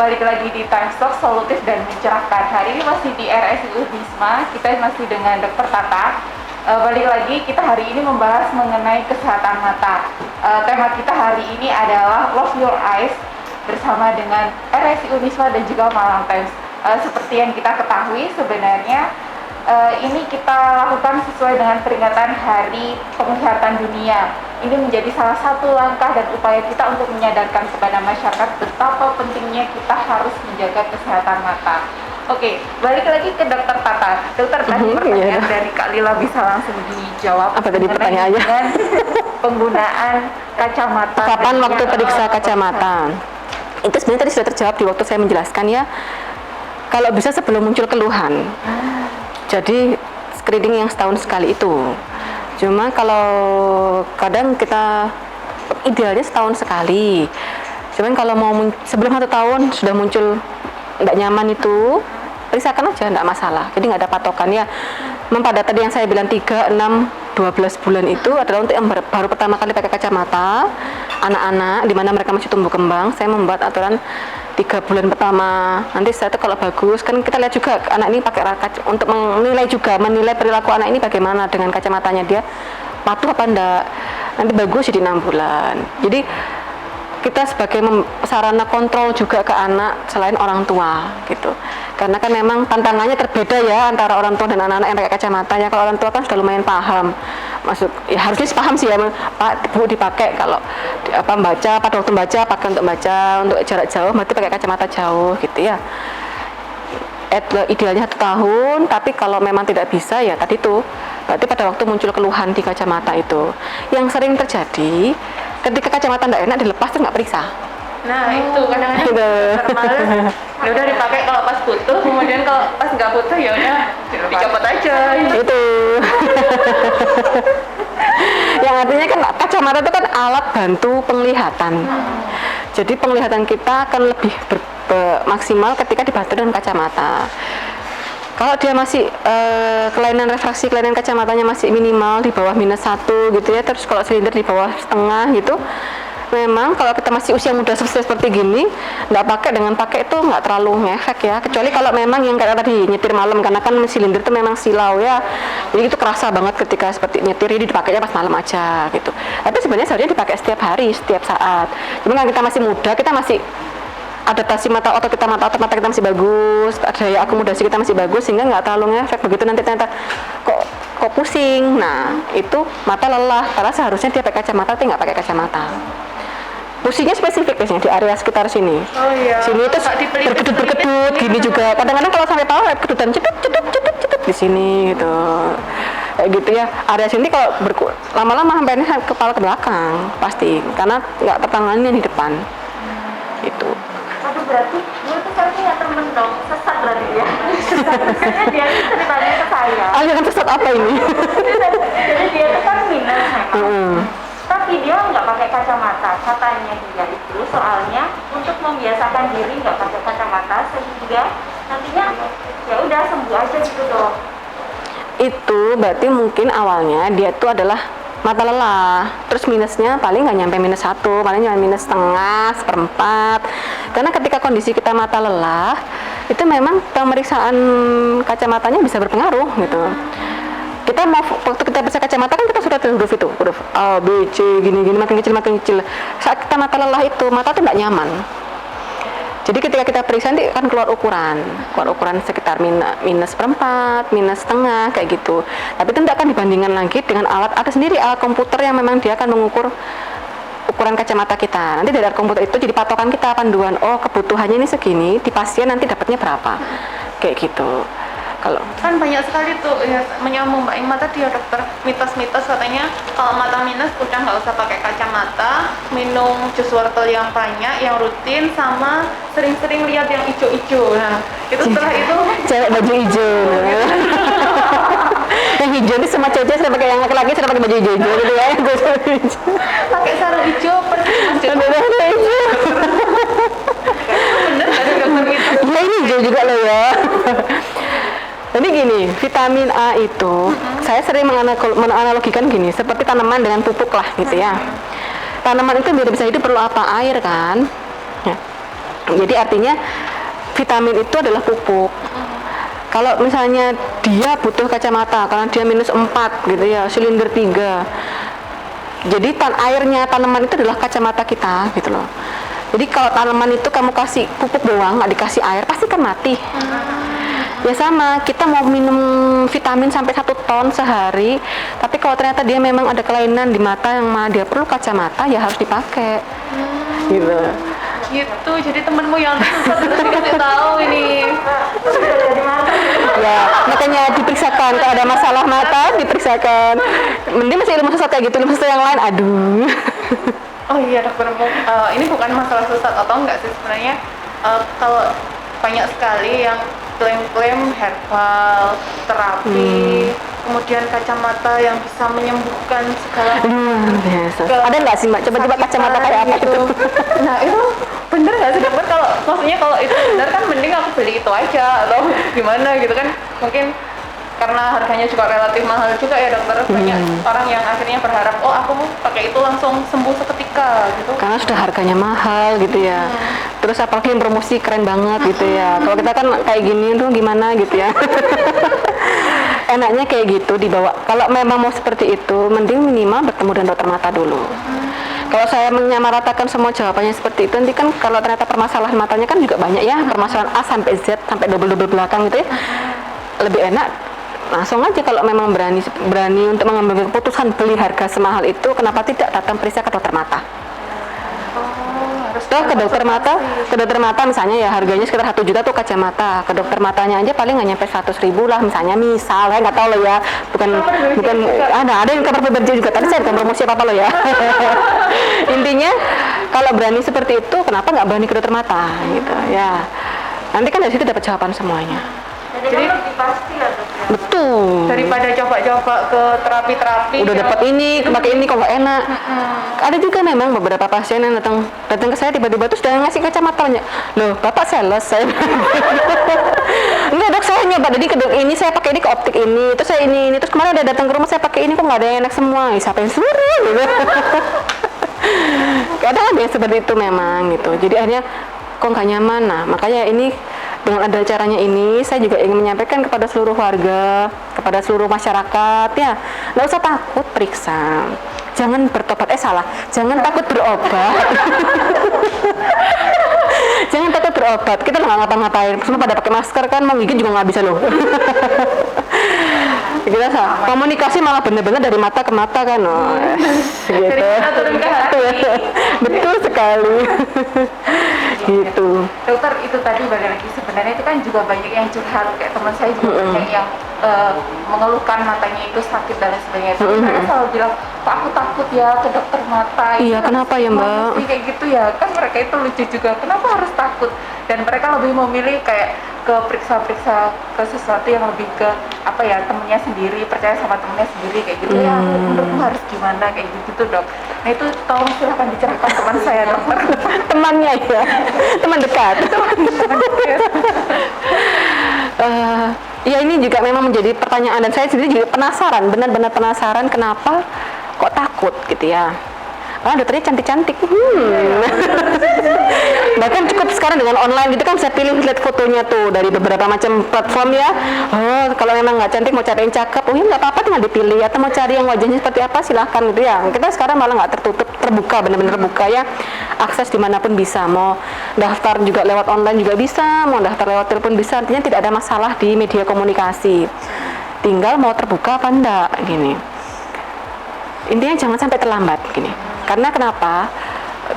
balik lagi di Time Talk Solutif dan Mencerahkan. Hari ini masih di RSI Unisma, kita masih dengan Dr. Tata. Balik lagi, kita hari ini membahas mengenai kesehatan mata. Tema kita hari ini adalah Love Your Eyes bersama dengan RSI Unisma dan juga Malang Times. Seperti yang kita ketahui sebenarnya ini kita lakukan sesuai dengan peringatan Hari Penglihatan Dunia. Ini menjadi salah satu langkah dan upaya kita untuk menyadarkan kepada masyarakat betapa pentingnya kita harus menjaga kesehatan mata. Oke, balik lagi ke Dokter Tata. Dokter, tadi pertanyaan dari Kak Lila bisa langsung dijawab. Apa tadi pertanyaannya? Dengan penggunaan kacamata. Kapan waktu periksa kacamata? Itu sebenarnya tadi sudah terjawab di waktu saya menjelaskan ya. Kalau bisa sebelum muncul keluhan. Jadi screening yang setahun sekali itu. Cuma kalau kadang kita idealnya setahun sekali. Cuman kalau mau sebelum 1 tahun sudah muncul nggak nyaman itu, periksakan aja, nggak masalah. Jadi nggak ada patokan ya. Memang pada tadi yang saya bilang 3, 6, 12 bulan itu adalah untuk yang baru pertama kali pakai kacamata, anak-anak di mana mereka masih tumbuh kembang. Saya membuat aturan 3 bulan pertama. Nanti setelah itu kalau bagus, kan kita lihat juga anak ini pakai untuk menilai perilaku anak ini bagaimana dengan kacamatanya, dia patuh apa enggak. Nanti bagus jadi 6 bulan. Jadi kita sebagai sarana kontrol juga ke anak selain orang tua gitu. Karena kan memang tantangannya terbeda ya antara orang tua dan anak-anak yang pakai kacamata ya. Kalau orang tua kan sudah lumayan paham. Maksud ya harusnya paham sih ya, Pak Bu dipakai kalau baca pada waktu baca, pakai untuk baca, untuk jarak jauh berarti pakai kacamata jauh gitu ya. Idealnya 1 tahun, tapi kalau memang tidak bisa ya tadi tuh berarti pada waktu muncul keluhan di kacamata itu. Yang sering terjadi ketika kacamata tidak enak dilepas tuh nggak periksa. Nah itu kadang-kadang termales, ya udah dipakai kalau pas butuh, kemudian kalau pas nggak butuh ya udah dicopot aja. Itu. Yang artinya kan kacamata itu kan alat bantu penglihatan. Jadi penglihatan kita akan lebih maksimal ketika dibantu dengan kacamata. Kalau dia masih kelainan refraksi, kelainan kacamatanya masih minimal di bawah -1 gitu ya, terus kalau silinder di bawah setengah gitu, memang kalau kita masih usia muda seperti gini, nggak pakai itu nggak terlalu ngefek ya, kecuali kalau memang yang kayak tadi nyetir malam, karena kan silinder itu memang silau ya, jadi itu kerasa banget ketika seperti nyetir, jadi dipakainya pas malam aja gitu. Tapi sebenarnya seharusnya dipakai setiap hari, setiap saat. Cuma kan kita masih muda, kita masih adaptasi mata otot kita masih bagus, daya akomodasi kita masih bagus, sehingga nggak terlalu ngefek. Begitu nanti ternyata kok pusing, nah itu mata lelah, karena seharusnya dia pakai kacamata tapi nggak pakai kacamata. Pusingnya spesifik biasanya di area sekitar sini. Oh iya. Sini itu berkedut gini juga. Kadang-kadang kalau sampai pala kedutan cedut di sini gitu. Kayak gitu ya. Area sini kalau lama-lama sampai ini kepala ke belakang pasti, karena nggak tertangani di depan. Itu. Aduh, berarti gue tuh kan punya temen dong, sesat berarti ya. Karena dia tuh ceritanya ke saya. Aliran sesat apa ini? Jadi dia tuh kan minus memang. Tapi dia nggak pakai kacamata. Katanya dia itu soalnya untuk membiasakan diri nggak pakai kacamata sehingga nantinya ya udah sembuh aja gitu dong. Itu berarti mungkin awalnya dia tuh adalah mata lelah, terus minusnya paling nggak nyampe -1, paling cuma -0,5, 1/4. Karena ketika kondisi kita mata lelah, itu memang pemeriksaan kacamatanya bisa berpengaruh gitu. Kita mau waktu kita periksa kacamata kan kita sudah huruf A, B, C, gini makin kecil. Saat kita mata lelah itu mata tuh nggak nyaman. Jadi ketika kita periksa nanti akan keluar ukuran sekitar -1/4, -0,5 kayak gitu. Tapi itu tidak akan dibandingkan lagi dengan ada sendiri alat komputer yang memang dia akan mengukur ukuran kacamata kita. Nanti dari alat komputer itu jadi patokan kita, panduan, oh kebutuhannya ini segini, di pasien nanti dapatnya berapa, kayak gitu. Kalau kan banyak sekali tuh ya, menyambung Mbak Ingma tadi ya dokter, mitos-mitos katanya kalau mata minus udah nggak usah pakai kacamata, minum jus wortel yang banyak, yang rutin, sama sering-sering lihat yang hijau-hijau. Nah itu setelah itu cewek baju hijau. Yang hijau ini semua cewek sudah pakai, yang laki-laki sudah pakai baju hijau gitu ya. Pakai sarung hijau pergi masjid. Hijau. Bener ada dokter mitos. Ya ini hijau juga loh ya. Jadi gini, vitamin A itu saya sering menganalogikan gini, seperti tanaman dengan pupuk lah gitu ya. Tanaman itu biar bisa hidup perlu apa? Air kan? Ya. Jadi artinya vitamin itu adalah pupuk. Kalau misalnya dia butuh kacamata karena dia -4 gitu ya, silinder 3. Jadi airnya tanaman itu adalah kacamata kita gitu loh. Jadi kalau tanaman itu kamu kasih pupuk doang, nggak dikasih air, pasti kan mati. Ya sama, kita mau minum vitamin sampai 1 ton sehari, tapi kalau ternyata dia memang ada kelainan di mata yang dia perlu kacamata, ya harus dipakai. Gitu. Gitu, jadi temenmu yang susah terus dikasih tahu ini. Ya, makanya diperiksakan kalau ada masalah mata, diperiksakan. Mending masih ilmu sesat kayak gitu, ilmu sesat yang lain, aduh. Oh iya dokter, ini bukan masalah sesat atau enggak sih sebenarnya. Kalau banyak sekali yang klaim-klaim herbal, terapi, kemudian kacamata yang bisa menyembuhkan segala Biasa. Ada nggak sih Mbak? Coba-coba kacamata kayak apa gitu. itu? Nah itu bener nggak sih dokter? Kalau maksudnya kalau itu bener kan mending aku beli itu aja atau gimana gitu kan? Mungkin karena harganya juga relatif mahal juga ya dokter, banyak orang yang akhirnya berharap oh aku pakai itu langsung sembuh seketika gitu. Karena sudah harganya mahal gitu ya. Terus apalagi yang promosi keren banget gitu ya. Kalau kita kan kayak gini tuh gimana gitu ya. Enaknya kayak gitu dibawa. Kalau memang mau seperti itu, mending minimal bertemu dengan dokter mata dulu. Kalau saya menyamaratakan semua jawabannya seperti itu, nanti kan kalau ternyata permasalahan matanya kan juga banyak ya, permasalahan A sampai Z sampai double belakang gitu ya. Lebih enak langsung aja kalau memang berani untuk mengambil keputusan beli harga semahal itu, kenapa tidak datang periksa ke dokter mata? Tuh ke dokter mata misalnya ya harganya sekitar 1 juta tuh kacamata, ke dokter matanya aja paling nggak nyampe 100.000 lah misalnya, misalnya nggak tahu loh ya, bukan ada yang kabar bekerja juga, tadi saya bukan promosi apa lo ya. Intinya kalau berani seperti itu, kenapa nggak berani ke dokter mata gitu ya, nanti kan dari situ dapat jawaban semuanya. Jadi lebih pasti ya dok ya. Betul. Daripada coba-coba ke terapi-terapi. Udah dapat ini, pakai ini kok nggak enak. Ada juga memang beberapa pasien yang datang ke saya tiba-tiba terus udah ngasih kacamatanya. Loh, bapak sales saya. Enggak dok, saya nyoba tadi ke dok ini, saya pakai ini ke optik ini, terus saya ini, terus kemarin ada datang ke rumah saya pakai ini kok nggak ada yang enak semua. Siapa yang suruh? Gitu. Kadang ada yang seperti itu memang gitu. Jadi akhirnya kok nggak nyaman. Nah, makanya ini dengan ada caranya ini, saya juga ingin menyampaikan kepada seluruh warga, kepada seluruh masyarakat ya, nggak usah takut periksa, jangan bertobat, jangan takut berobat. Jangan takut berobat, kita nggak ngapa-ngapain, semua pada pakai masker kan, mau gigit juga nggak bisa loh. Kita komunikasi malah benar-benar dari mata ke mata kan, gitu. Dari mana turun ke hati. Betul sekali. Gitu. Dokter, itu tadi balik lagi, sebenarnya itu kan juga banyak yang curhat, kayak teman saya juga banyak yang mengeluhkan matanya itu sakit dan lain sebagainya. Tapi mereka selalu bilang, kok aku takut ya ke dokter mata. Iya, kenapa ya Mbak? Sih kayak gitu ya, kan mereka itu lucu juga, kenapa harus takut? Dan mereka lebih memilih kayak ke periksa-periksa ke sesuatu yang lebih ke apa ya, temennya sendiri, percaya sama temennya sendiri kayak gitu ya, menurutmu harus gimana kayak gitu dok. Nah itu tolong silahkan diceritakan teman saya dokter. Temannya ya, teman dekat. Ya ini juga memang menjadi pertanyaan dan saya sendiri juga penasaran, benar-benar penasaran kenapa kok takut gitu ya. Karena dokternya cantik-cantik. Bahkan cukup sekarang dengan online gitu kan bisa pilih lihat fotonya tuh dari beberapa macam platform ya. Oh, kalau memang nggak cantik mau cari yang cakep, oh ya nggak apa-apa tinggal dipilih. Atau mau cari yang wajahnya seperti apa silahkan gitu ya. Kita sekarang malah nggak tertutup, terbuka, benar-benar terbuka ya. Akses dimanapun bisa. Mau daftar juga lewat online juga bisa, mau daftar lewat telepon bisa. Artinya tidak ada masalah di media komunikasi. Tinggal mau terbuka apa enggak gini. Intinya jangan sampai terlambat gini. Karena kenapa?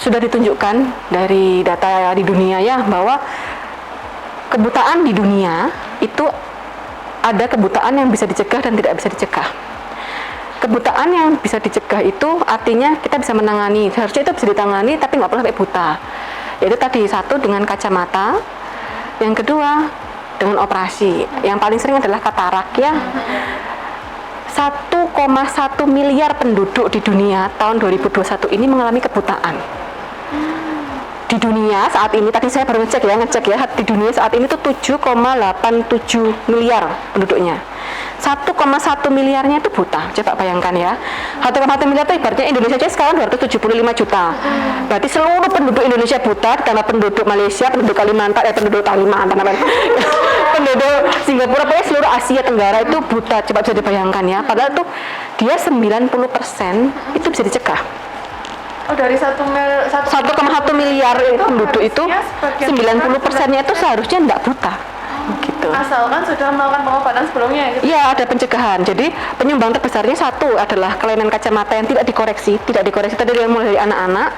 Sudah ditunjukkan dari data di dunia ya bahwa kebutaan di dunia itu ada kebutaan yang bisa dicegah dan tidak bisa dicegah. Kebutaan yang bisa dicegah itu artinya kita bisa menangani, seharusnya itu bisa ditangani tapi nggak perlu sampai buta. Yaitu tadi satu dengan kacamata, yang kedua dengan operasi. Yang paling sering adalah katarak ya. 1,1 miliar penduduk di dunia tahun 2021 ini mengalami kebutaan. Di dunia saat ini, tadi saya baru ngecek ya, di dunia saat ini tuh 7,87 miliar penduduknya. 1,1 miliarnya itu buta. Coba bayangkan ya. 1,1 miliar itu ibaratnya Indonesia aja sekarang 275 juta. Berarti seluruh penduduk Indonesia buta, ditambah penduduk Malaysia, penduduk Kalimantan, penduduk Singapura, pokoknya seluruh Asia Tenggara itu buta. Coba bisa dibayangkan ya. Padahal tuh dia 90% itu bisa dicegah. Oh, dari 1,1 miliar penduduk itu harusnya 90%-nya itu seharusnya tidak buta. Gitu. asalkan sudah melakukan pengobatan sebelumnya gitu. Iya, ada pencegahan. Jadi penyumbang terbesarnya satu adalah kelainan kacamata yang tidak dikoreksi tadi yang mulai dari anak-anak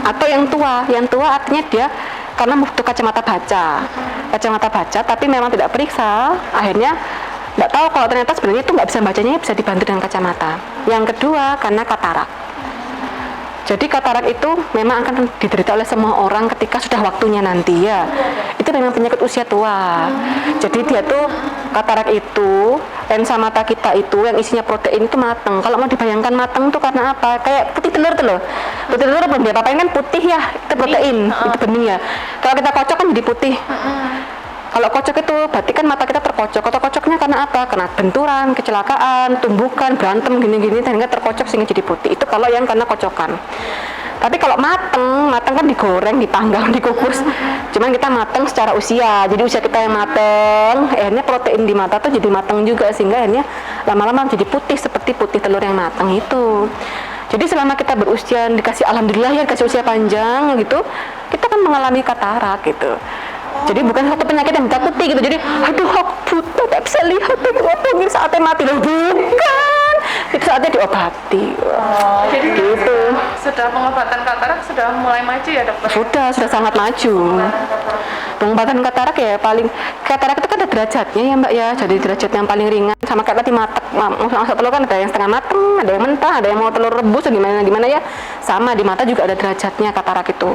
atau yang tua. Yang tua artinya dia karena butuh kacamata baca, tapi memang tidak periksa, akhirnya nggak tahu kalau ternyata sebenarnya itu nggak bisa bacanya, bisa dibantu dengan kacamata. Yang kedua karena katarak. Jadi katarak itu memang akan diderita oleh semua orang ketika sudah waktunya nanti ya. Itu memang penyakit usia tua. Jadi dia tuh katarak itu, lensa mata kita itu yang isinya protein itu mateng. Kalau mau dibayangkan mateng tuh karena apa? Kayak putih telur tuh loh. Putih telur belum diapa-apain kan putih ya, itu protein, itu bening ya. Kalau kita kocok kan jadi putih. Kalau kocok itu berarti kan mata kita terkocok. Kocoknya karena apa? Karena benturan, kecelakaan, tumbukan, berantem gini-gini sehingga terkocok sehingga jadi putih. Itu kalau yang karena kocokan. Tapi kalau mateng kan digoreng, dipanggang, dikukus. Cuman kita mateng secara usia. Jadi usia kita yang mateng, akhirnya protein di mata tuh jadi mateng juga sehingga akhirnya lama-lama jadi putih seperti putih telur yang mateng itu. Jadi selama kita berusia dikasih alhamdulillah ya dikasih usia panjang gitu, kita kan mengalami katarak gitu. Jadi bukan satu penyakit yang ditakuti gitu. Jadi aduh aku buta, tak bisa lihat, mungkin saatnya mati loh. Bukan, itu saatnya diobati. Jadi gitu. sudah pengobatan katarak sudah mulai maju ya dokter? Sudah sangat maju. Pengobatan katarak ya katarak itu kan ada derajatnya ya mbak ya. Jadi derajat yang paling ringan sama kayak tadi masak telur kan ada yang setengah mateng, ada yang mentah, ada yang mau telur rebus gimana ya. Sama di mata juga ada derajatnya katarak itu.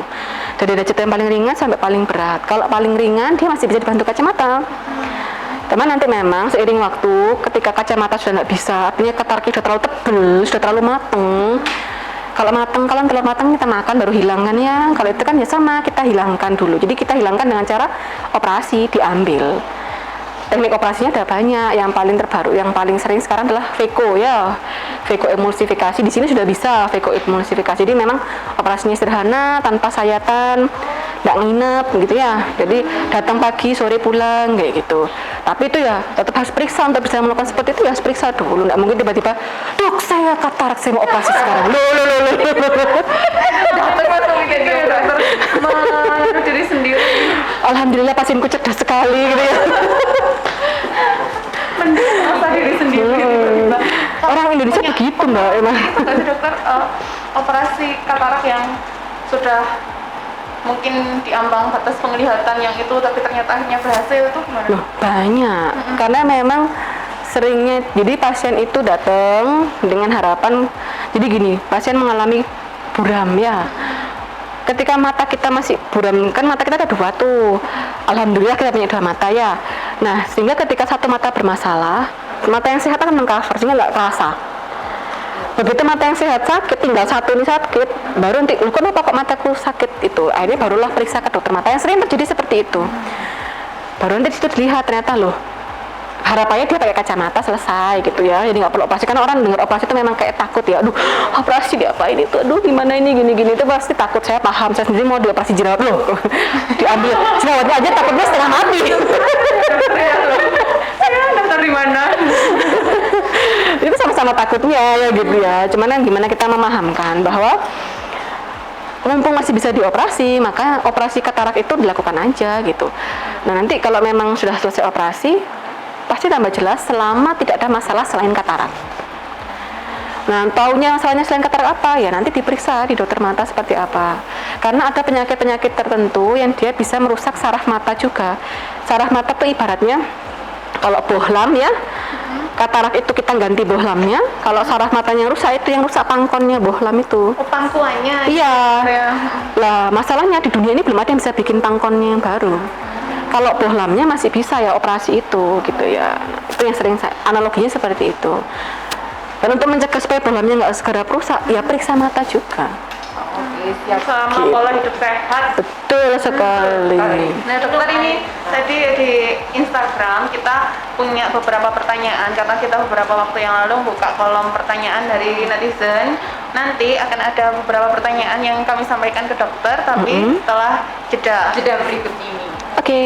Dari derajat yang paling ringan sampai paling berat. Kalau paling ringan dia masih bisa dibantu kacamata. Teman nanti memang seiring waktu ketika kacamata sudah nggak bisa, artinya kataraknya sudah terlalu tebal, sudah terlalu mateng. Kalau telur matang kita makan baru hilang kan ya. Kalau itu kan ya sama, kita hilangkan dulu. Jadi kita hilangkan dengan cara operasi, diambil. Teknik operasinya ada banyak. Yang paling terbaru, yang paling sering sekarang adalah VECO ya. VECO emulsifikasi. Di sini sudah bisa VECO emulsifikasi. Jadi memang operasinya sederhana, tanpa sayatan, nggak nginep gitu ya. Jadi datang pagi, sore pulang kayak gitu. Tapi itu ya tetap harus periksa untuk bisa melakukan seperti itu ya harus periksa dulu. Nggak mungkin tiba-tiba, dok saya katarak, saya mau operasi sekarang. Dokter langsung mikir gitu dokter menuduh diri sendiri. Alhamdulillah pasienku cerdas sekali gitu ya. Mendasa diri sendiri tiba-tiba. Orang Indonesia begitu mbak emang. Itu nggak sih dokter operasi katarak yang sudah mungkin diambang batas penglihatan yang itu tapi ternyata akhirnya berhasil itu gimana? Loh, banyak. Karena memang seringnya jadi pasien itu datang dengan harapan jadi gini, pasien mengalami buram ya. Ketika mata kita masih buram, kan mata kita ada dua tuh. Alhamdulillah kita punya dua mata ya. Nah, sehingga ketika satu mata bermasalah, mata yang sehat akan mengcover sehingga nggak terasa. Begitu mata yang sehat sakit, tinggal satu ini sakit, baru nanti, loh kenapa kok mataku sakit itu? Akhirnya barulah periksa ke dokter mata. Yang sering terjadi seperti itu. Baru nanti itu dilihat ternyata loh, harapannya dia pakai kacamata selesai gitu ya, jadi nggak perlu operasi. Karena orang dengar operasi itu memang kayak takut ya, aduh operasi diapain itu, aduh gimana ini gini-gini itu pasti takut. Saya paham, saya sendiri mau dioperasi jerawat loh, diambil jerawatnya aja takutnya setengah mati. Saya dokter di mana? Itu sama-sama takutnya ya gitu ya. Cuman yang gimana kita memahamkan bahwa mumpung masih bisa dioperasi, maka operasi katarak itu dilakukan aja gitu. Nah nanti kalau memang sudah selesai operasi, pasti tambah jelas selama tidak ada masalah selain katarak. Nah, taunya masalahnya selain katarak apa? Ya nanti diperiksa di dokter mata seperti apa. Karena ada penyakit-penyakit tertentu yang dia bisa merusak saraf mata juga. Saraf mata itu ibaratnya kalau bohlam ya, katarak itu kita ganti bohlamnya. Kalau saraf matanya rusak, itu yang rusak pangkonnya bohlam itu. Oh, pangkuannya. Iya. Ya. Lah, masalahnya di dunia ini belum ada yang bisa bikin pangkonnya yang baru. Kalau bohlamnya masih bisa ya operasi itu gitu ya. Nah, itu yang sering analoginya seperti itu. Dan untuk mencegah supaya bohlamnya nggak segera rusak, ya periksa mata juga. Oke, siap. Sama pola hidup sehat. Betul sekali. Nah dokter, ini tadi di Instagram kita punya beberapa pertanyaan karena kita beberapa waktu yang lalu buka kolom pertanyaan dari netizen. Nanti akan ada beberapa pertanyaan yang kami sampaikan ke dokter tapi setelah jeda Jeda berikut ini. Oke.